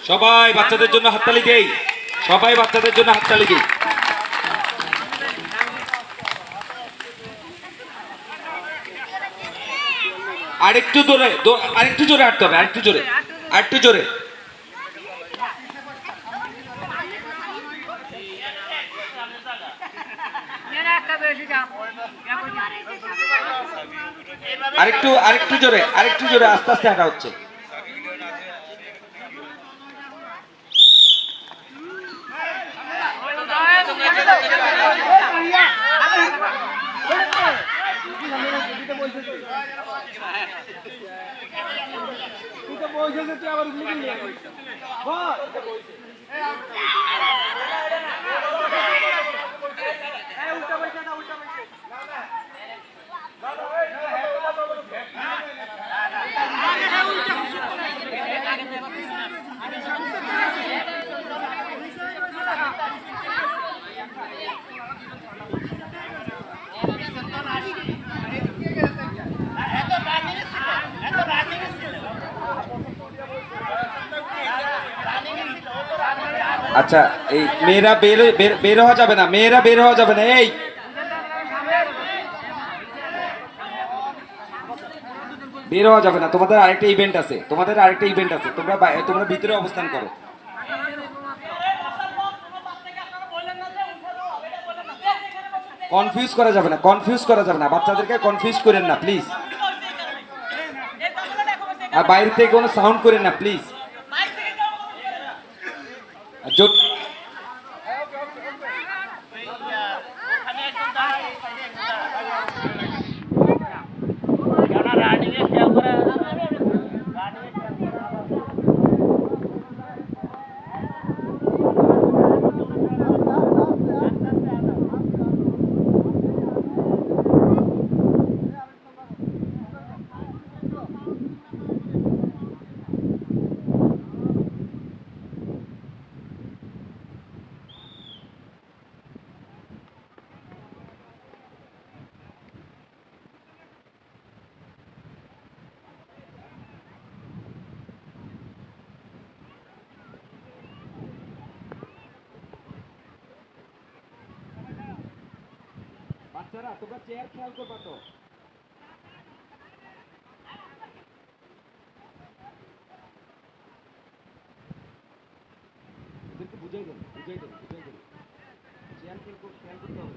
সবাই বাচ্চাদের জন্য হাততালি দেই, সবাই বাচ্চাদের জন্য হাততালি দেই। আরেকটু জোরে, আরেকটু জোরে হাঁটতে হবে, আরেকটু জোরে, আরেকটু জোরে। আরেকটু আরেকটু জোরে, আরেকটু জোরে, আস্তে আস্তে হাঁটা হচ্ছে। আচ্ছা, এই মেয়েরা বের হওয়া যাবে না, মেয়েরা বের হওয়া যাবে না। এই বের হওয়া যাবে না, তোমাদের আরেকটা ইভেন্ট আছে, তোমাদের আরেকটা ইভেন্ট আছে, তোমরা তোমরা ভিতরে অবস্থান করো। কনফিউজ করা যাবে না, কনফিউজ করা যাবে না, বাচ্চাদেরকে কনফিউজ করেন না প্লিজ। আর বাইরে থেকে কোনো সাউন্ড করেন না প্লিজ। বাচ্চারা তোমরা চেয়ার খেয়াল করবা তো। বুঝাই দেন, বুঝাই দেন, বুঝাই দেন, চেয়ার খেয়াল করতে হবে।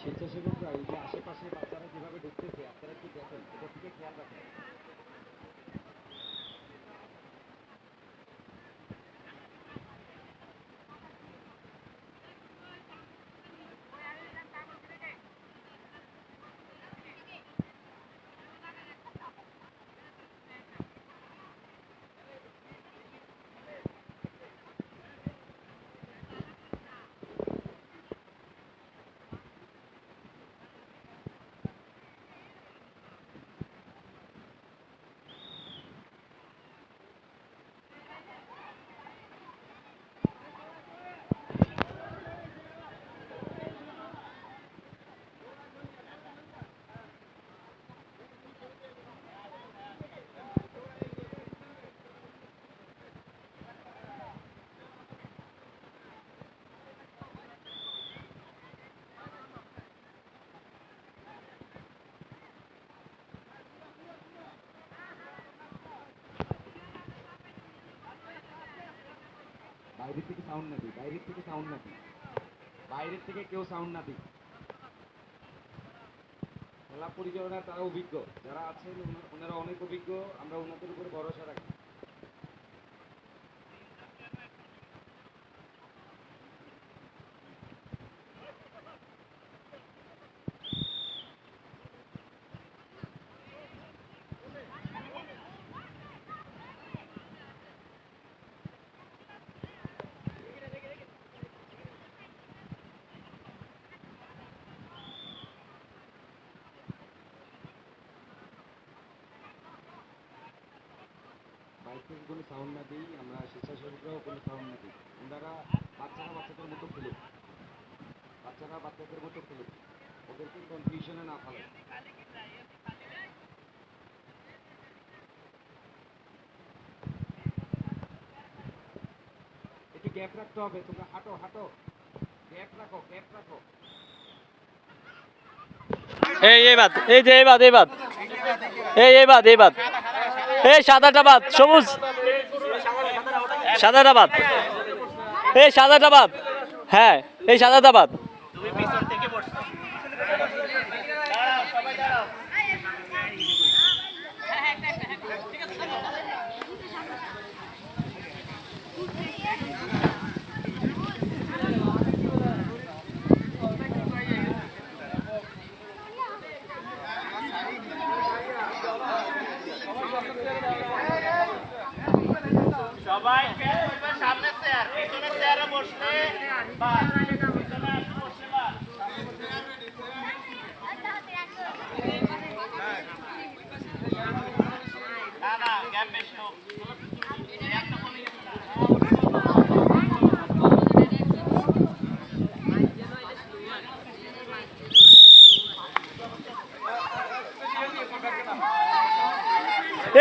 স্বেচ্ছাসেবকরা এই যে আশেপাশে বাচ্চারা যেভাবে ঢুকতেছে, আপনারা কি দেখেন, এটা থেকে খেয়াল রাখেন। বাইরের থেকে সাউন্ড না দিই, বাইরের থেকে সাউন্ড না দিই, বাইরের থেকে কেউ সাউন্ড না দিই। খেলা পরিচালনায় তারা অভিজ্ঞ, যারা আছেন ওনারা অনেক অভিজ্ঞ, আমরা ওনাদের উপরে ভরসা রাখি। বাইক থেকে কোনো সাউন্ড না দিই, আমরা স্বেচ্ছাসেবকরাও কোনো সাউন্ড না দিই। ওনারা বাচ্চারা বাচ্চাদের মতো খেলুক, বাচ্চারা বাচ্চাদের মতো খেলুক, ওদেরকে কনফিউশনে না ফেলে। একটু গ্যাপ রাখতে হবে, তোমরা হাঁটো হাঁটো, গ্যাপ রাখো, গ্যাপ রাখো। এই বাদ, এই যে এই বাদ, এই বাদ, এই বাদ, এই বাদ, এই সাদাটা বাদ, সবুজ সাদাটা বাদ, এই সাদাটা বাদ, হ্যাঁ এই সাদাটা বাদ। সবাই সামনে চেয়ার, পিছনে চেয়ারে বসলে বা পিছনে বসে বা না না গ্যাপ বেশি হোক।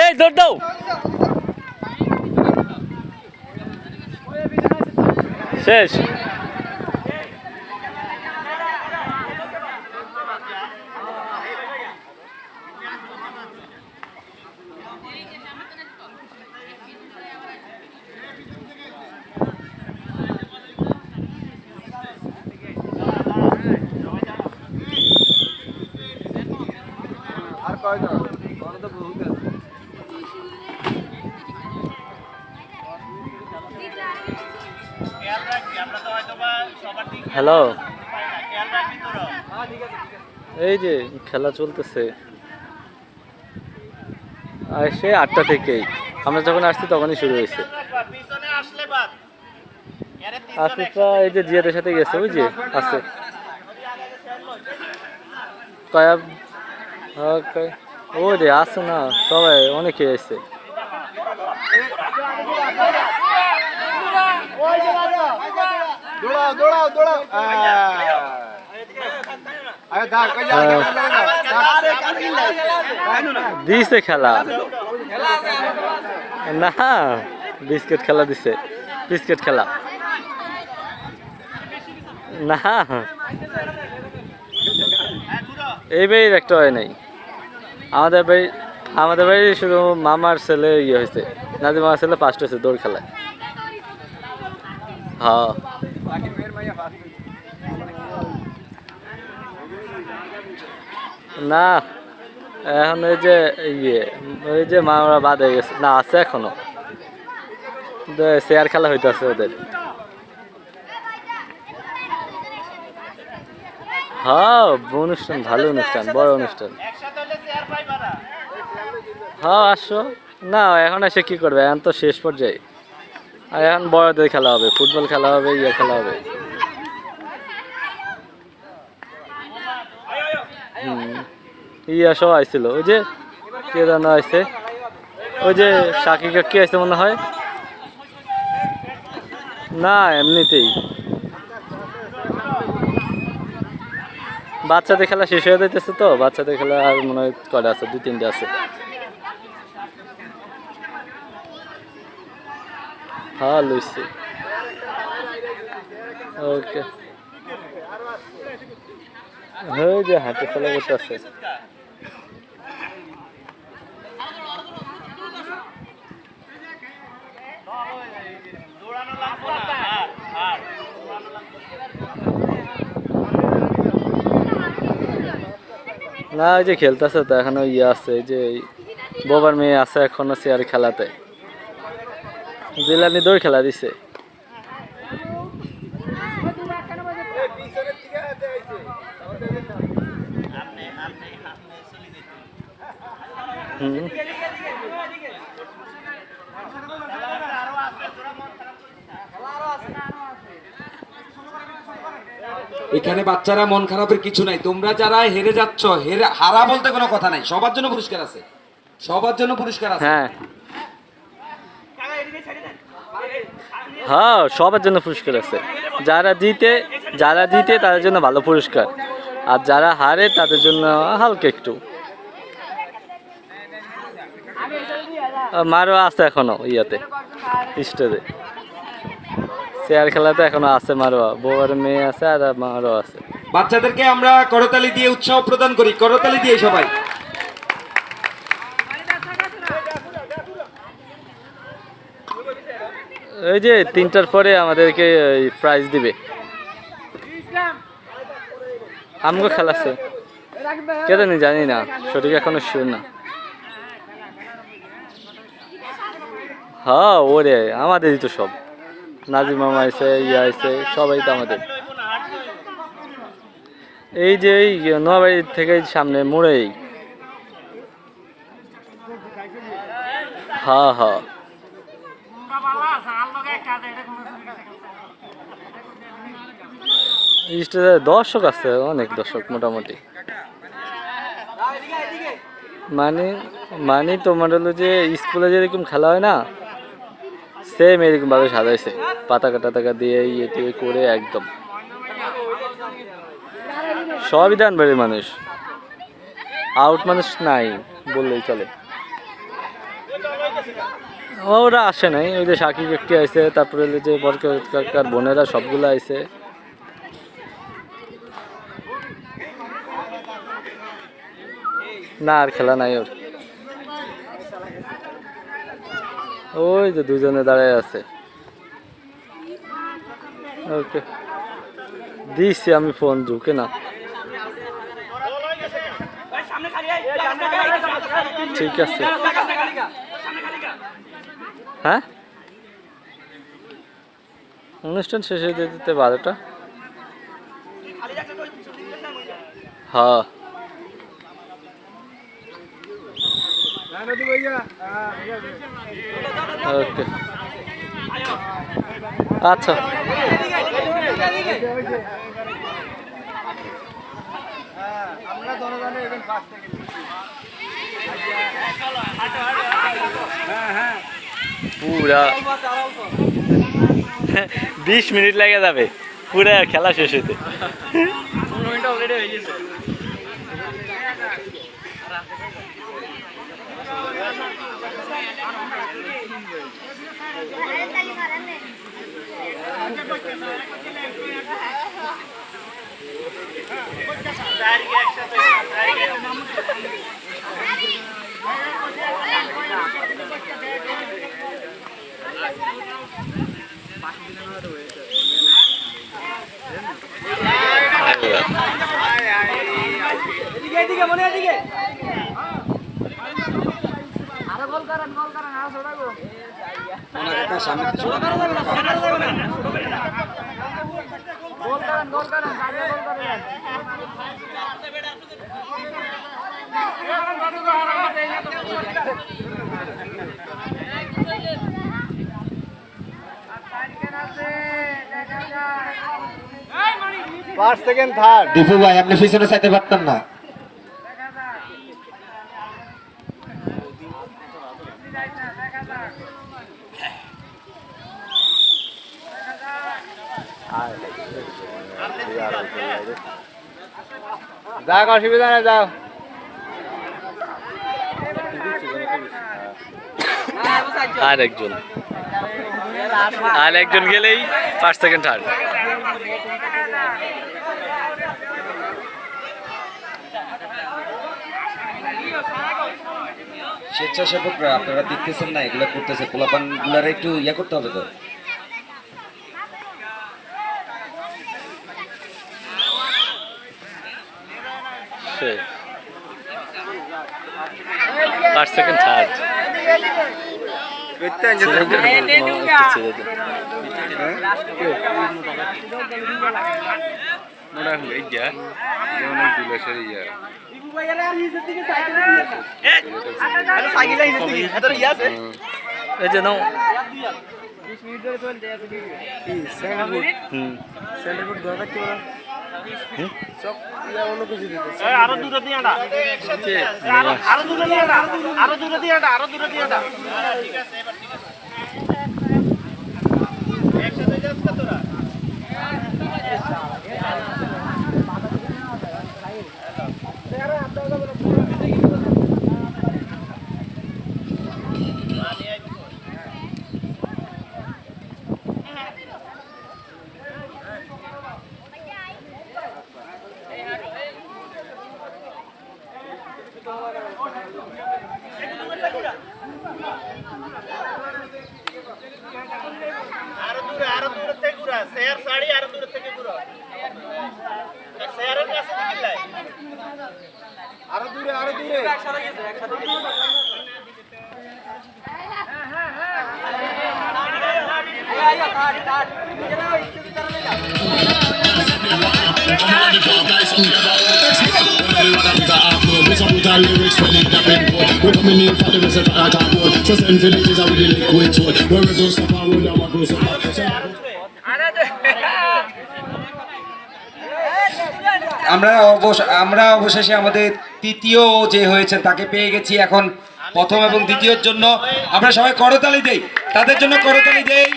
এই দৌড় দাও, শেষ। আর কয়জন? ওরা তো বহুত আছে। খেয়াল রাখবি, আমরা তো হয়তো বা সবার দিকে হ্যালো, পাই না, খেয়াল রাখবি তোরা। এই যে খেলা চলতেছে, আসে 8টা থেকেই, আমরা যখন আসছি তখনই শুরু হয়েছে। পিছনে আসলে বাদ। এরে তিনজন আসিফরা এই যে জিয়াদের সাথে গেছে, ওই যে আছে কয়া, ও রে আছে না, সবাই অনেকে এসছে। দৌড়াও দৌড়াও দৌড়াও দিছে খেলা না, বিস্কিট খেলা দিছে, বিস্কিট খেলা না, এই বাড়ির একটা হয় নাই। আমাদের বাড়ি শুধু মামার ছেলে ইয়ে হয়েছে, নাদির মামার ছেলে ফার্স্ট হয়েছে দৌড় খেলায়। হ্যাঁ না, এখন ওই যে মামারা বাদ হয়ে গেছে, না আছে এখনো, চেয়ার খেলা হইতেছে ওদের। হ্যাঁ অনুষ্ঠান, ভালো অনুষ্ঠান, বড় অনুষ্ঠান। একসাথে হলে চেয়ার পাইবা না। হ্যাঁ আসো না, এখন এসে কি করবে, এখন তো শেষ পর্যায়ে, আর এখন বড়দের খেলা হবে, ফুটবল খেলা হবে, ইয়ে খেলা হবে। ইয়া সব আইছিল, ওই যে কে যেন আইছে, ওই যে শাকিব কাকি আইছে মনে হয়, না এমনিতেই বাচ্চাদের খেলা শেষ হয়ে যাইতেছে, তো বাচ্চাদের খেলা আর মনে হয় কটা আছে, 2-3টে আছে। হ্যাঁ লুইছি, ওকে, হ্যাঁ যে হাঁটে খেলা করতে আছে। দৌড়ানো লাগবো না। না ওই যে খেলতেছে তো এখনো ইয়ে আছে এই যে বোবার মেয়ে আছে এখনো চেয়ার খেলাতে জিলানি দৌড় খেলা দিছে হুম এখানে বাচ্চারা মন খারাপের কিছু নাই, তোমরা যারা হেরে যাচ্ছ, হারা বলতে কোনো কথা নাই, সবার জন্য পুরস্কার আছে, সবার জন্য পুরস্কার আছে। হ্যাঁ হ্যাঁ সবার জন্য পুরস্কার আছে, যারা জিতে তাদের জন্য ভালো পুরস্কার, আর যারা হারে তাদের জন্য হালকা একটু মারও আছে এখনো ইয়াতে স্টেজে চেয়ার খেলাতে এখনো আছে মারোয়া, বউয়ের মেয়ে আছে আর মারও আছে। বাচ্চাদেরকে আমরা করতালি দিয়ে উৎসাহ প্রদান করি, করতালি দিয়ে সবাই। এই যে 3টার পরে আমাদেরকে প্রাইজ দিবে, আমগো খেলাছে কে জানি, জানি না সঠিক এখনো শিওর না। হ্যাঁ ওরে আমাদেরই তো সব, নাজির মামা আছে ইয়ে আছে সবাই তো আমাদের। এই যে এই নোয়াবাড়ি থেকে সামনে মোড়েই। হ্যাঁ হ্যাঁ স্টেজে দর্শক আছে, অনেক দর্শক মোটামুটি। মানে মানে তোমার হলো যে স্কুলে যেরকম খেলা হয় না, সেম এরকম ভাবে সাজাইছে, পাতাকা টাতাকা দিয়ে ইয়ে টিয়ে করে একদম সবই দান বাড়ির মানুষ, আউট মানুষ নাই বললেই চলে। ওরা আসে নাই, ওই যে সাকিব একটি আইছে, তারপরে যে বরকত কাকার বোনেরা সবগুলো আইছে। না আর খেলা নাই ওর, ওই যে দুজনে দাঁড়ায় আছে। ওকে দিচ্ছি আমি ফোন, ঢুকে না। ঠিক আছে হ্যাঁ, অনুষ্ঠান শেষ হয়ে যেতে 12টা। হ্যাঁ ওকে আচ্ছা পুরা 20 মিনিট লেগে যাবে পুরা খেলা শেষ হইতে। First second third. দীপু ভাই আপনি পিছনে চাইতে পারতেন না। যাক অসুবিধা নেই, যাও। আর একজন গেলেই ফার্স্ট সেকেন্ড থার্ড। স্বেচ্ছাসেবকরা আপনারা দেখতেছেন না, এগুলো করতেছে, পোলাপান গুলারে একটু ইয়া করতে হবে তো। ফার্স্ট সেকেন্ড থার্ড এই যে নাও আরো দূরে দিয়ে আটা আরো দূরে দিয়ে আটা আরো দূরে দিয়ে আটা আরো দূরে দিয়ে আটা ঠিক আছে এবার ঠিক আছে একসাথে যাস না তোরা আরো দূরে থেকে ঘুরা শেয়ার সাড়ি আরো দূরে থেকে ঘুরা শেয়ারের কাছে দিকে আরো দূরে আরো দূরে আমরা অবশেষে আমাদের তৃতীয় যে হয়েছে তাকে পেয়ে গেছি। এখন প্রথম এবং দ্বিতীয়র জন্য আমরা সবাই করতালি দেই, তাদের জন্য করতালি দেই।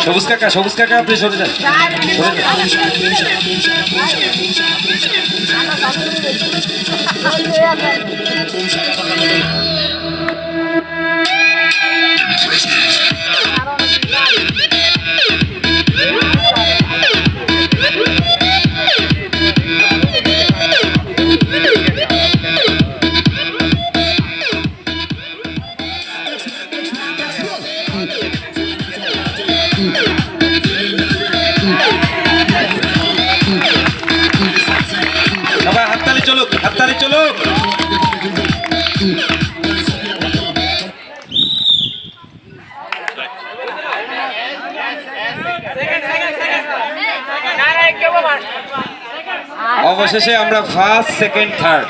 সবুজ কাকা আপনি সরে যান, সবাই হাততালি চলুক, হাততালি চলুক। অবশেষে আমরা ফার্স্ট সেকেন্ড থার্ড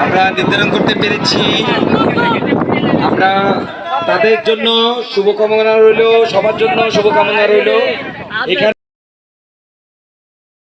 আমরা নির্ধারণ করতে পেরেছি। আমরা তাদের জন্য শুভকামনা রইল, সবার জন্য শুভকামনা রইল। এখানে